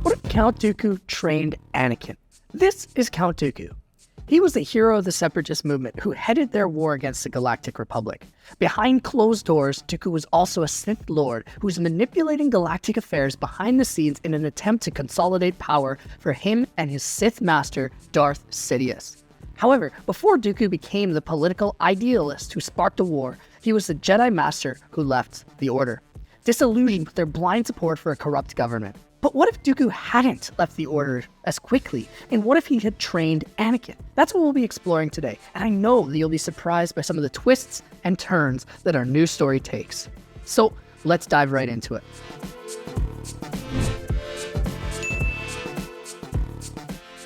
What if Count Dooku trained Anakin? This is Count Dooku. He was the hero of the Separatist movement who headed their war against the Galactic Republic. Behind closed doors, Dooku was also a Sith Lord who was manipulating galactic affairs behind the scenes in an attempt to consolidate power for him and his Sith master, Darth Sidious. However, before Dooku became the political idealist who sparked a war, he was the Jedi Master who left the Order, disillusioned with their blind support for a corrupt government. But what if Dooku hadn't left the Order as quickly? And what if he had trained Anakin? That's what we'll be exploring today, and I know that you'll be surprised by some of the twists and turns that our new story takes. So let's dive right into it.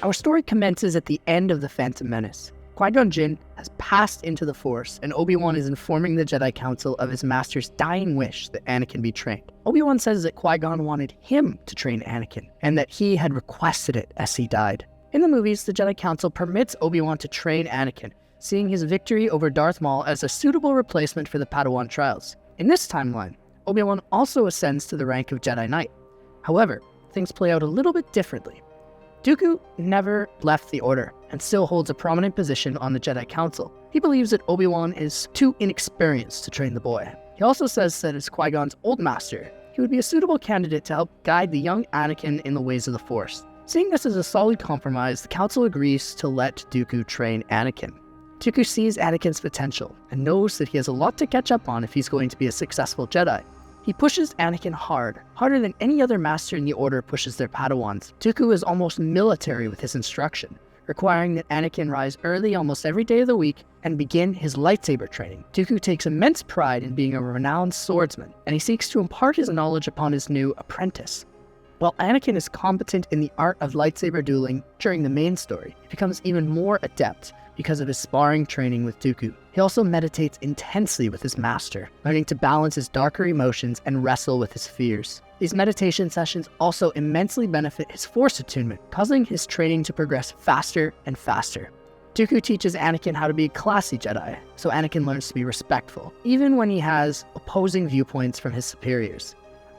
Our story commences at the end of The Phantom Menace. Qui-Gon Jinn has passed into the Force, and Obi-Wan is informing the Jedi Council of his master's dying wish that Anakin be trained. Obi-Wan says that Qui-Gon wanted him to train Anakin, and that he had requested it as he died. In the movies, the Jedi Council permits Obi-Wan to train Anakin, seeing his victory over Darth Maul as a suitable replacement for the Padawan trials. In this timeline, Obi-Wan also ascends to the rank of Jedi Knight. However, things play out a little bit differently. Dooku never left the Order and still holds a prominent position on the Jedi Council. He believes that Obi-Wan is too inexperienced to train the boy. He also says that as Qui-Gon's old master, he would be a suitable candidate to help guide the young Anakin in the ways of the Force. Seeing this as a solid compromise, the Council agrees to let Dooku train Anakin. Dooku sees Anakin's potential and knows that he has a lot to catch up on if he's going to be a successful Jedi. He pushes Anakin harder than any other master in the Order pushes their Padawans. Dooku is almost military with his instruction, requiring that Anakin rise early almost every day of the week and begin his lightsaber training. Dooku takes immense pride in being a renowned swordsman, and he seeks to impart his knowledge upon his new apprentice. While Anakin is competent in the art of lightsaber dueling during the main story, he becomes even more adept because of his sparring training with Dooku. He also meditates intensely with his master, learning to balance his darker emotions and wrestle with his fears. These meditation sessions also immensely benefit his Force attunement, causing his training to progress faster and faster. Dooku teaches Anakin how to be a classy Jedi, so Anakin learns to be respectful, even when he has opposing viewpoints from his superiors.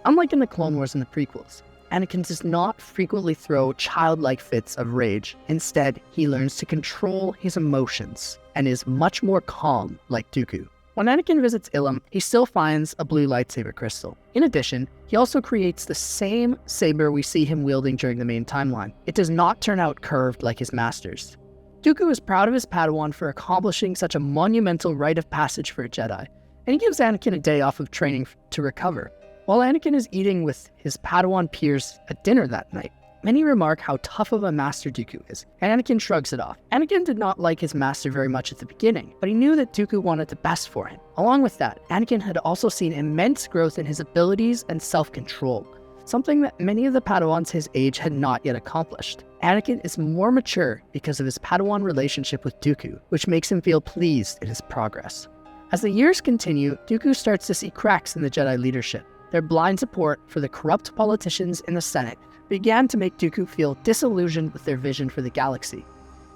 Unlike in the Clone Wars and the prequels, Anakin does not frequently throw childlike fits of rage. Instead, he learns to control his emotions and is much more calm like Dooku. When Anakin visits Ilum, he still finds a blue lightsaber crystal. In addition, he also creates the same saber we see him wielding during the main timeline. It does not turn out curved like his master's. Dooku is proud of his Padawan for accomplishing such a monumental rite of passage for a Jedi, and he gives Anakin a day off of training to recover. While Anakin is eating with his Padawan peers at dinner that night, many remark how tough of a master Dooku is, and Anakin shrugs it off. Anakin did not like his master very much at the beginning, but he knew that Dooku wanted the best for him. Along with that, Anakin had also seen immense growth in his abilities and self-control, something that many of the Padawans his age had not yet accomplished. Anakin is more mature because of his Padawan relationship with Dooku, which makes him feel pleased in his progress. As the years continue, Dooku starts to see cracks in the Jedi leadership. Their blind support for the corrupt politicians in the Senate began to make Dooku feel disillusioned with their vision for the galaxy.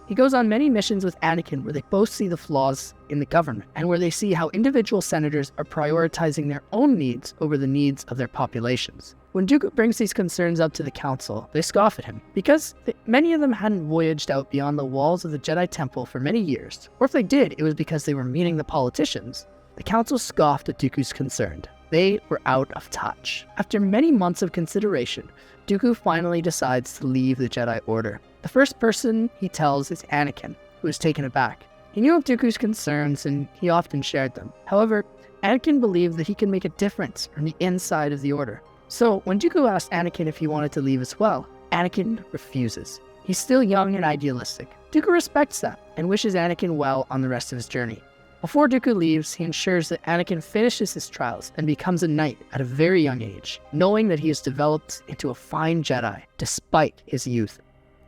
He goes on many missions with Anakin where they both see the flaws in the government, and where they see how individual senators are prioritizing their own needs over the needs of their populations. When Dooku brings these concerns up to the Council, they scoff at him, because many of them hadn't voyaged out beyond the walls of the Jedi Temple for many years, or if they did, it was because they were meeting the politicians. The Council scoffed at Dooku's concern. They were out of touch. After many months of consideration, Dooku finally decides to leave the Jedi Order. The first person he tells is Anakin, who is taken aback. He knew of Dooku's concerns and he often shared them. However, Anakin believed that he could make a difference on the inside of the Order. So when Dooku asked Anakin if he wanted to leave as well, Anakin refuses. He's still young and idealistic. Dooku respects that and wishes Anakin well on the rest of his journey. Before Dooku leaves, he ensures that Anakin finishes his trials and becomes a knight at a very young age, knowing that he has developed into a fine Jedi despite his youth.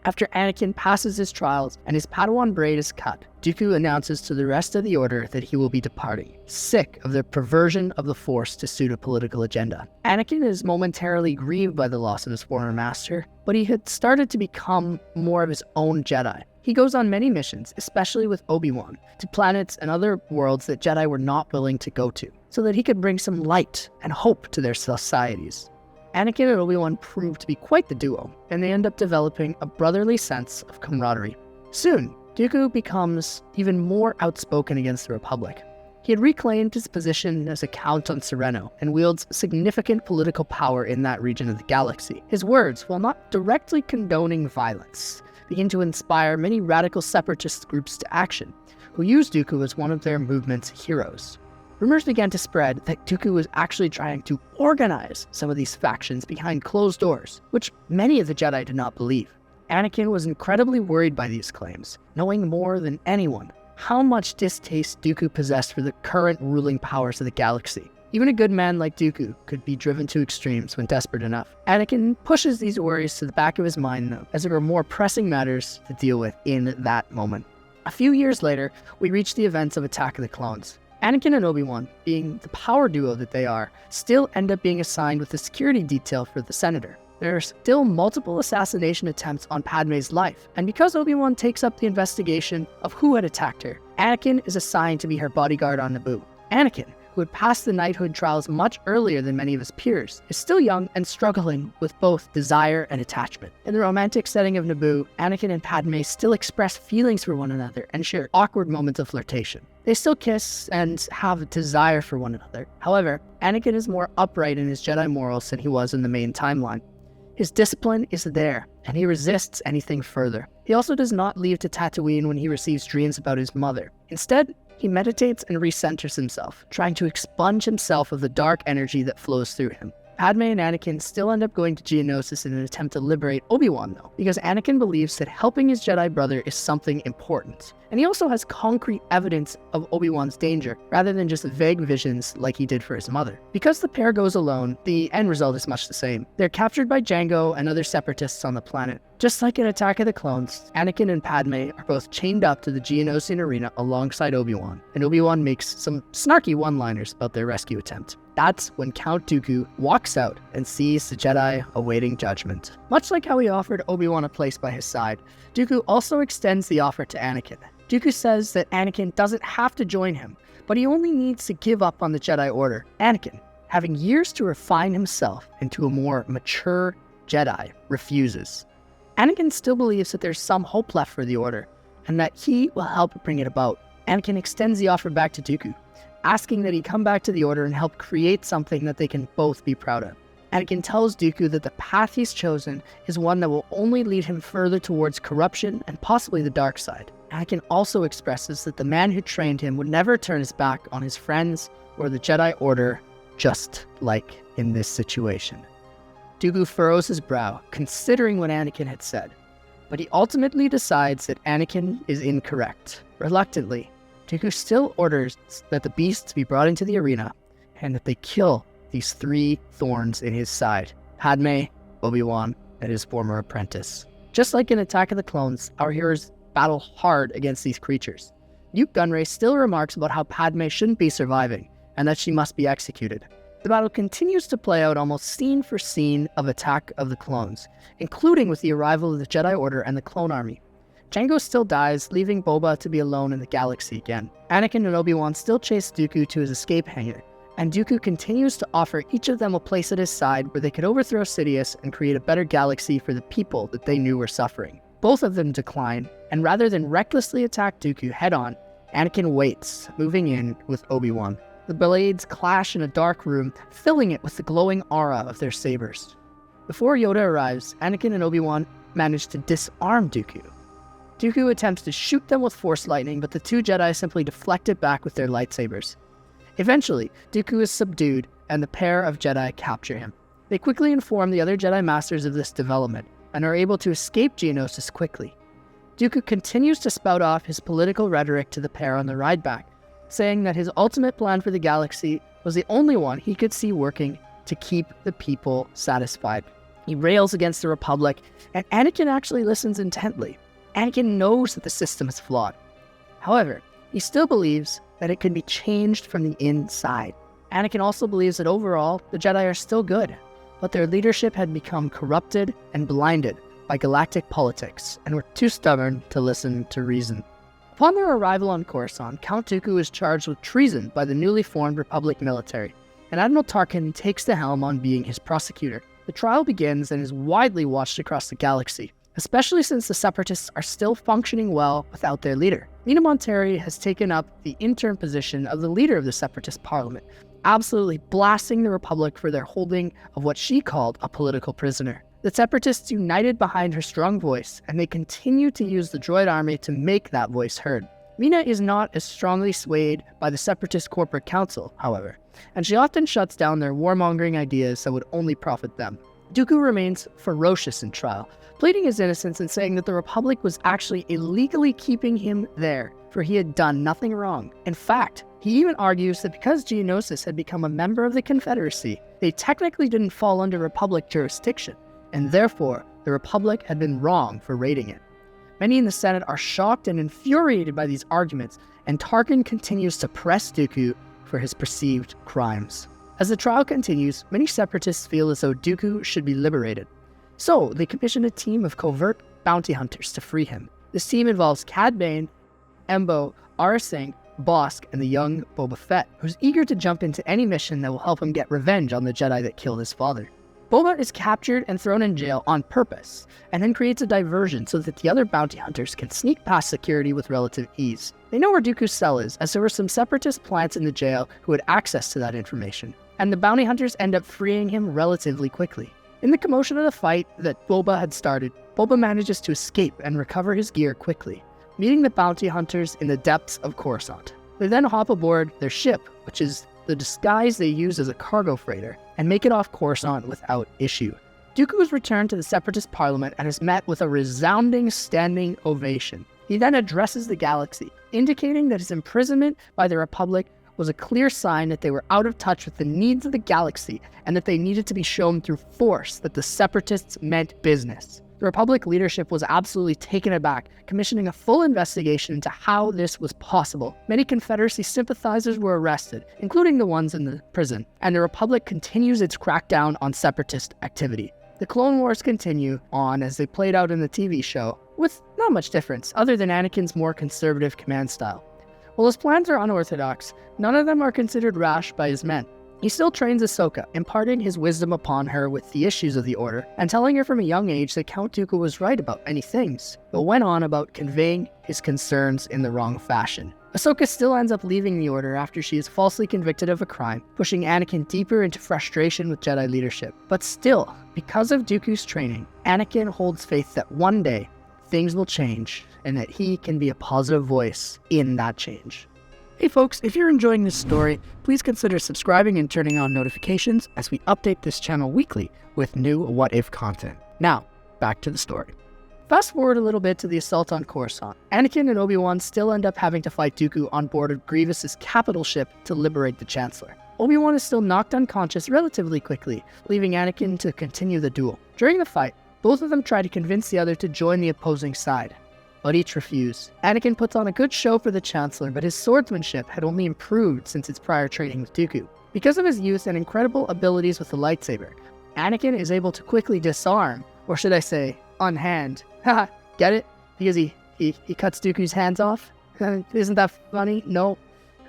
After Anakin passes his trials and his Padawan braid is cut, Dooku announces to the rest of the Order that he will be departing, sick of their perversion of the Force to suit a political agenda. Anakin is momentarily grieved by the loss of his former master, but he had started to become more of his own Jedi. He He goes on many missions, especially with Obi-Wan, to planets and other worlds that Jedi were not willing to go to, so that he could bring some light and hope to their societies. Anakin and Obi-Wan prove to be quite the duo, and they end up developing a brotherly sense of camaraderie. Soon, Dooku becomes even more outspoken against the Republic. He had reclaimed his position as a Count on Sereno and wields significant political power in that region of the galaxy. His words, while not directly condoning violence, begin to inspire many radical separatist groups to action, who use Dooku as one of their movement's heroes. Rumors began to spread that Dooku was actually trying to organize some of these factions behind closed doors, which many of the Jedi did not believe. Anakin was incredibly worried by these claims, knowing more than anyone how much distaste Dooku possessed for the current ruling powers of the galaxy. Even a good man like Dooku could be driven to extremes when desperate enough. Anakin pushes these worries to the back of his mind, though, as there are more pressing matters to deal with in that moment. A few years later, we reach the events of Attack of the Clones. Anakin and Obi-Wan, being the power duo that they are, still end up being assigned with the security detail for the Senator. There are still multiple assassination attempts on Padme's life, and because Obi-Wan takes up the investigation of who had attacked her, Anakin is assigned to be her bodyguard on Naboo. Anakin, who had passed the knighthood trials much earlier than many of his peers, is still young and struggling with both desire and attachment. In the romantic setting of Naboo, Anakin and Padme still express feelings for one another and share awkward moments of flirtation. They still kiss and have a desire for one another. However, Anakin is more upright in his Jedi morals than he was in the main timeline. His discipline is there, and he resists anything further. He also does not leave to Tatooine when he receives dreams about his mother. Instead, he meditates and recenters himself, trying to expunge himself of the dark energy that flows through him. Padme and Anakin still end up going to Geonosis in an attempt to liberate Obi-Wan, though, because Anakin believes that helping his Jedi brother is something important. And he also has concrete evidence of Obi-Wan's danger, rather than just vague visions like he did for his mother. Because the pair goes alone, the end result is much the same. They're captured by Jango and other separatists on the planet. Just like in Attack of the Clones, Anakin and Padme are both chained up to the Geonosian arena alongside Obi-Wan, and Obi-Wan makes some snarky one-liners about their rescue attempt. That's when Count Dooku walks out and sees the Jedi awaiting judgment. Much like how he offered Obi-Wan a place by his side, Dooku also extends the offer to Anakin. Dooku says that Anakin doesn't have to join him, but he only needs to give up on the Jedi Order. Anakin, having years to refine himself into a more mature Jedi, refuses. Anakin still believes that there's some hope left for the Order, and that he will help bring it about. Anakin extends the offer back to Dooku, asking that he come back to the Order and help create something that they can both be proud of. Anakin tells Dooku that the path he's chosen is one that will only lead him further towards corruption and possibly the dark side. Anakin also expresses that the man who trained him would never turn his back on his friends or the Jedi Order, just like in this situation. Dooku furrows his brow, considering what Anakin had said, but he ultimately decides that Anakin is incorrect. Reluctantly, Dooku still orders that the beasts be brought into the arena and that they kill these 3 thorns in his side: Padme, Obi-Wan, and his former apprentice. Just like in Attack of the Clones, our heroes battle hard against these creatures. Nute Gunray still remarks about how Padme shouldn't be surviving and that she must be executed. The battle continues to play out almost scene for scene of Attack of the Clones, including with the arrival of the Jedi Order and the Clone Army. Jango still dies, leaving Boba to be alone in the galaxy again. Anakin and Obi-Wan still chase Dooku to his escape hangar, and Dooku continues to offer each of them a place at his side where they could overthrow Sidious and create a better galaxy for the people that they knew were suffering. Both of them decline, and rather than recklessly attack Dooku head-on, Anakin waits, moving in with Obi-Wan. The blades clash in a dark room, filling it with the glowing aura of their sabers. Before Yoda arrives, Anakin and Obi-Wan manage to disarm Dooku. Dooku attempts to shoot them with Force lightning, but the 2 Jedi simply deflect it back with their lightsabers. Eventually, Dooku is subdued, and the pair of Jedi capture him. They quickly inform the other Jedi Masters of this development, and are able to escape Geonosis quickly. Dooku continues to spout off his political rhetoric to the pair on the ride back, saying that his ultimate plan for the galaxy was the only one he could see working to keep the people satisfied. He rails against the Republic, and Anakin actually listens intently. Anakin knows that the system is flawed. However, he still believes that it can be changed from the inside. Anakin also believes that overall, the Jedi are still good, but their leadership had become corrupted and blinded by galactic politics and were too stubborn to listen to reason. Upon their arrival on Coruscant, Count Dooku is charged with treason by the newly formed Republic military, and Admiral Tarkin takes the helm on being his prosecutor. The trial begins and is widely watched across the galaxy, especially since the Separatists are still functioning well without their leader. Mina Monteri has taken up the interim position of the leader of the Separatist Parliament, absolutely blasting the Republic for their holding of what she called a political prisoner. The Separatists united behind her strong voice, and they continue to use the droid army to make that voice heard. Mina is not as strongly swayed by the Separatist Corporate Council, however, and she often shuts down their warmongering ideas that would only profit them. Dooku remains ferocious in trial, pleading his innocence and saying that the Republic was actually illegally keeping him there, for he had done nothing wrong. In fact, he even argues that because Geonosis had become a member of the Confederacy, they technically didn't fall under Republic jurisdiction, and therefore the Republic had been wrong for raiding it. Many in the Senate are shocked and infuriated by these arguments, and Tarkin continues to press Dooku for his perceived crimes. As the trial continues, many Separatists feel as though Dooku should be liberated. So they commission a team of covert bounty hunters to free him. This team involves Cad Bane, Embo, Aurra Sing, Bossk, and the young Boba Fett, who's eager to jump into any mission that will help him get revenge on the Jedi that killed his father. Boba is captured and thrown in jail on purpose, and then creates a diversion so that the other bounty hunters can sneak past security with relative ease. They know where Dooku's cell is, as there were some Separatist plants in the jail who had access to that information, and the bounty hunters end up freeing him relatively quickly. In the commotion of the fight that Boba had started, Boba manages to escape and recover his gear quickly, meeting the bounty hunters in the depths of Coruscant. They then hop aboard their ship, which is the disguise they use as a cargo freighter, and make it off Coruscant without issue. Dooku is returned to the Separatist Parliament and is met with a resounding standing ovation. He then addresses the galaxy, indicating that his imprisonment by the Republic was a clear sign that they were out of touch with the needs of the galaxy and that they needed to be shown through force that the Separatists meant business. The Republic leadership was absolutely taken aback, commissioning a full investigation into how this was possible. Many Confederacy sympathizers were arrested, including the ones in the prison, and the Republic continues its crackdown on Separatist activity. The Clone Wars continue on as they played out in the TV show, with not much difference, other than Anakin's more conservative command style. While his plans are unorthodox, none of them are considered rash by his men. He still trains Ahsoka, imparting his wisdom upon her with the issues of the Order, and telling her from a young age that Count Dooku was right about many things, but went on about conveying his concerns in the wrong fashion. Ahsoka still ends up leaving the Order after she is falsely convicted of a crime, pushing Anakin deeper into frustration with Jedi leadership. But still, because of Dooku's training, Anakin holds faith that one day, things will change, and that he can be a positive voice in that change. Hey folks, if you're enjoying this story, please consider subscribing and turning on notifications as we update this channel weekly with new What If content. Now, back to the story. Fast forward a little bit to the assault on Coruscant. Anakin and Obi-Wan still end up having to fight Dooku on board of Grievous's capital ship to liberate the Chancellor. Obi-Wan is still knocked unconscious relatively quickly, leaving Anakin to continue the duel. During the fight, both of them try to convince the other to join the opposing side, but each refused. Anakin puts on a good show for the Chancellor, but his swordsmanship had only improved since his prior training with Dooku. Because of his youth and incredible abilities with the lightsaber, Anakin is able to quickly disarm, or should I say, unhand. Haha, get it? Because he cuts Dooku's hands off? Isn't that funny? No,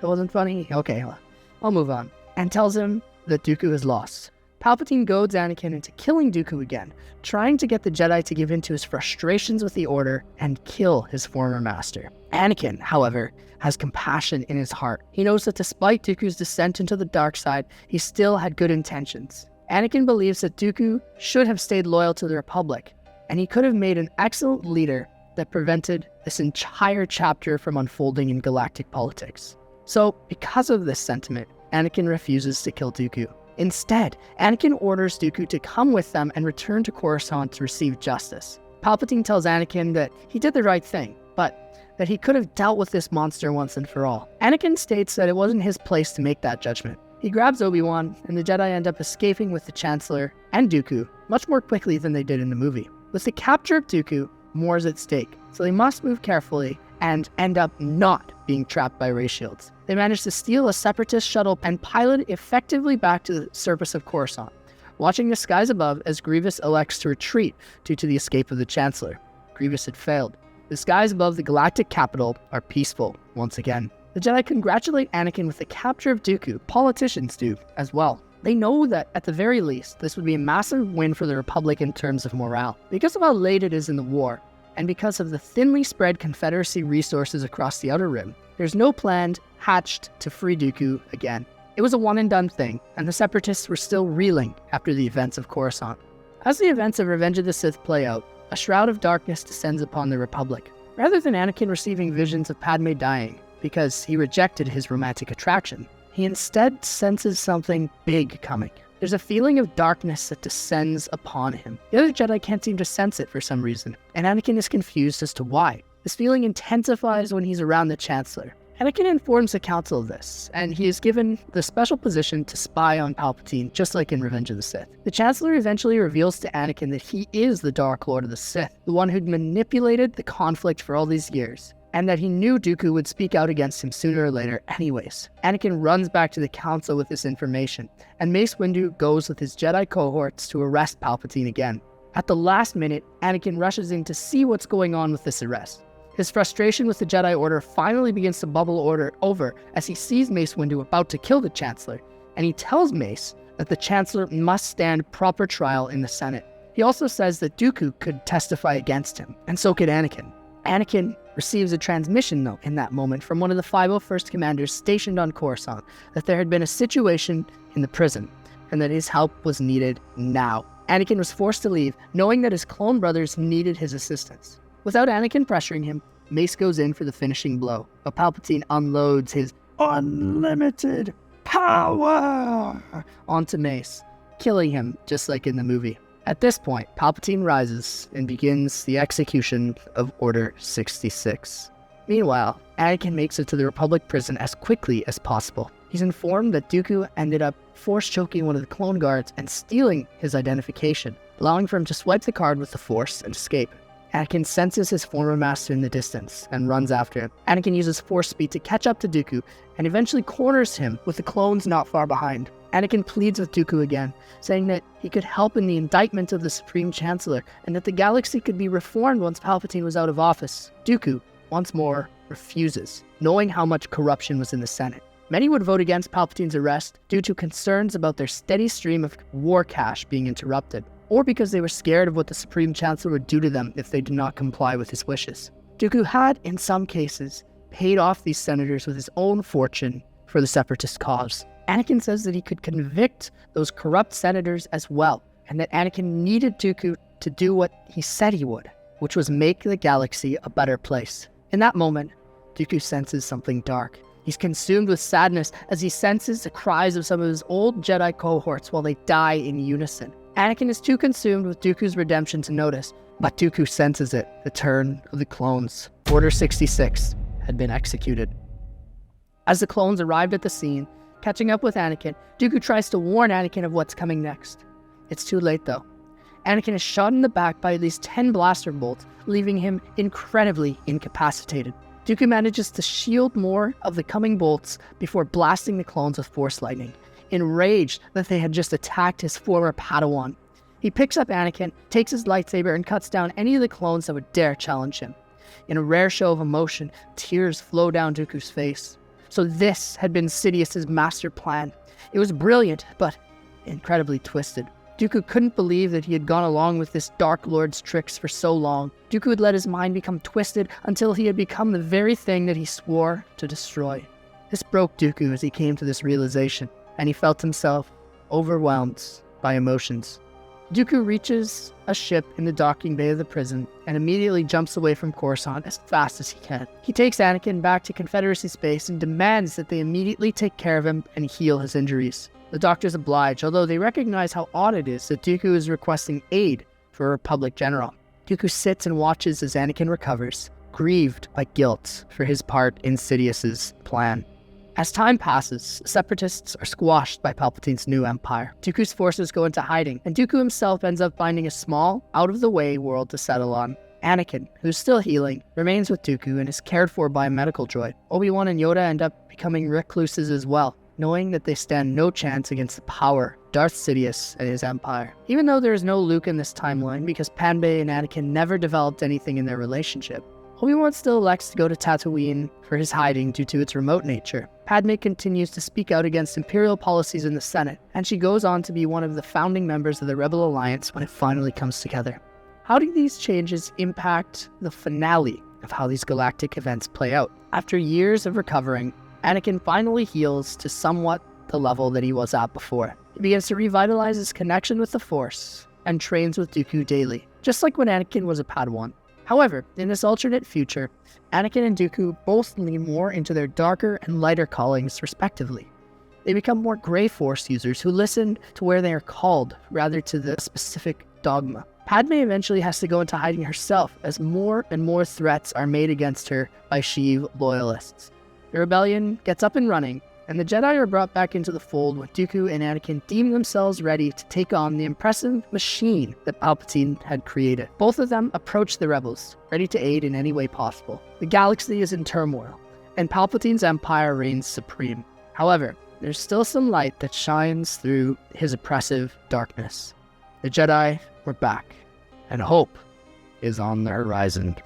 it wasn't funny? Okay, well, I'll move on. And tells him that Dooku is lost. Palpatine goads Anakin into killing Dooku again, trying to get the Jedi to give in to his frustrations with the Order and kill his former master. Anakin, however, has compassion in his heart. He knows that despite Dooku's descent into the dark side, he still had good intentions. Anakin believes that Dooku should have stayed loyal to the Republic, and he could have made an excellent leader that prevented this entire chapter from unfolding in galactic politics. So, because of this sentiment, Anakin refuses to kill Dooku. Instead, Anakin orders Dooku to come with them and return to Coruscant to receive justice. Palpatine tells Anakin that he did the right thing, but that he could have dealt with this monster once and for all. Anakin states that it wasn't his place to make that judgment. He grabs Obi-Wan, and the Jedi end up escaping with the Chancellor and Dooku much more quickly than they did in the movie. With the capture of Dooku, more is at stake, so they must move carefully and end up not being trapped by ray shields. They manage to steal a Separatist shuttle and pilot it effectively back to the surface of Coruscant, watching the skies above as Grievous elects to retreat due to the escape of the Chancellor. Grievous had failed. The skies above the galactic capital are peaceful once again. The Jedi congratulate Anakin with the capture of Dooku. Politicians do as well. They know that, at the very least, this would be a massive win for the Republic in terms of morale. Because of how late it is in the war, and because of the thinly spread Confederacy resources across the Outer Rim, there's no plan hatched to free Dooku again. It was a one-and-done thing, and the Separatists were still reeling after the events of Coruscant. As the events of Revenge of the Sith play out, a shroud of darkness descends upon the Republic. Rather than Anakin receiving visions of Padme dying because he rejected his romantic attraction, he instead senses something big coming. There's a feeling of darkness that descends upon him. The other Jedi can't seem to sense it for some reason, and Anakin is confused as to why. This feeling intensifies when he's around the Chancellor. Anakin informs the Council of this, and he is given the special position to spy on Palpatine, just like in Revenge of the Sith. The Chancellor eventually reveals to Anakin that he is the Dark Lord of the Sith, the one who'd manipulated the conflict for all these years, and that he knew Dooku would speak out against him sooner or later anyways. Anakin runs back to the Council with this information, and Mace Windu goes with his Jedi cohorts to arrest Palpatine again. At the last minute, Anakin rushes in to see what's going on with this arrest. His frustration with the Jedi Order finally begins to bubble over as he sees Mace Windu about to kill the Chancellor, and he tells Mace that the Chancellor must stand proper trial in the Senate. He also says that Dooku could testify against him, and so could Anakin. Anakin receives a transmission, though, in that moment from one of the 501st commanders stationed on Coruscant that there had been a situation in the prison, and that his help was needed now. Anakin was forced to leave, knowing that his clone brothers needed his assistance. Without Anakin pressuring him, Mace goes in for the finishing blow, but Palpatine unloads his unlimited power onto Mace, killing him just like in the movie. At this point, Palpatine rises and begins the execution of Order 66. Meanwhile, Anakin makes it to the Republic prison as quickly as possible. He's informed that Dooku ended up force-choking one of the clone guards and stealing his identification, allowing for him to swipe the card with the Force and escape. Anakin senses his former master in the distance and runs after him. Anakin uses Force speed to catch up to Dooku and eventually corners him with the clones not far behind. Anakin pleads with Dooku again, saying that he could help in the indictment of the Supreme Chancellor and that the galaxy could be reformed once Palpatine was out of office. Dooku, once more, refuses, knowing how much corruption was in the Senate. Many would vote against Palpatine's arrest due to concerns about their steady stream of war cash being interrupted, or because they were scared of what the Supreme Chancellor would do to them if they did not comply with his wishes. Dooku had, in some cases, paid off these senators with his own fortune for the Separatist cause. Anakin says that he could convict those corrupt senators as well, and that Anakin needed Dooku to do what he said he would, which was make the galaxy a better place. In that moment, Dooku senses something dark. He's consumed with sadness as he senses the cries of some of his old Jedi cohorts while they die in unison. Anakin is too consumed with Dooku's redemption to notice, but Dooku senses it. The turn of the clones. Order 66 had been executed. As the clones arrived at the scene, catching up with Anakin, Dooku tries to warn Anakin of what's coming next. It's too late, though. Anakin is shot in the back by at least 10 blaster bolts, leaving him incredibly incapacitated. Dooku manages to shield more of the coming bolts before blasting the clones with Force lightning, enraged that they had just attacked his former Padawan. He picks up Anakin, takes his lightsaber, and cuts down any of the clones that would dare challenge him. In a rare show of emotion, tears flow down Dooku's face. So this had been Sidious's master plan. It was brilliant, but incredibly twisted. Dooku couldn't believe that he had gone along with this Dark Lord's tricks for so long. Dooku had let his mind become twisted until he had become the very thing that he swore to destroy. This broke Dooku as he came to this realization, and he felt himself overwhelmed by emotions. Dooku reaches a ship in the docking bay of the prison and immediately jumps away from Coruscant as fast as he can. He takes Anakin back to Confederacy space and demands that they immediately take care of him and heal his injuries. The doctors oblige, although they recognize how odd it is that Dooku is requesting aid for a Republic general. Dooku sits and watches as Anakin recovers, grieved by guilt for his part in Sidious's plan. As time passes, Separatists are squashed by Palpatine's new empire. Dooku's forces go into hiding, and Dooku himself ends up finding a small, out-of-the-way world to settle on. Anakin, who's still healing, remains with Dooku and is cared for by a medical droid. Obi-Wan and Yoda end up becoming recluses as well, knowing that they stand no chance against the power of Darth Sidious and his empire. Even though there is no Luke in this timeline because Padme and Anakin never developed anything in their relationship, Obi-Wan still elects to go to Tatooine for his hiding due to its remote nature. Padme continues to speak out against Imperial policies in the Senate, and she goes on to be one of the founding members of the Rebel Alliance when it finally comes together. How do these changes impact the finale of how these galactic events play out? After years of recovering, Anakin finally heals to somewhat the level that he was at before. He begins to revitalize his connection with the Force and trains with Dooku daily, just like when Anakin was a Padawan. However, in this alternate future, Anakin and Dooku both lean more into their darker and lighter callings, respectively. They become more gray Force users who listen to where they are called, rather to the specific dogma. Padme eventually has to go into hiding herself as more and more threats are made against her by Sheev loyalists. The rebellion gets up and running, and the Jedi are brought back into the fold when Dooku and Anakin deem themselves ready to take on the impressive machine that Palpatine had created. Both of them approach the rebels, ready to aid in any way possible. The galaxy is in turmoil, and Palpatine's empire reigns supreme. However, there's still some light that shines through his oppressive darkness. The Jedi were back, and hope is on the horizon.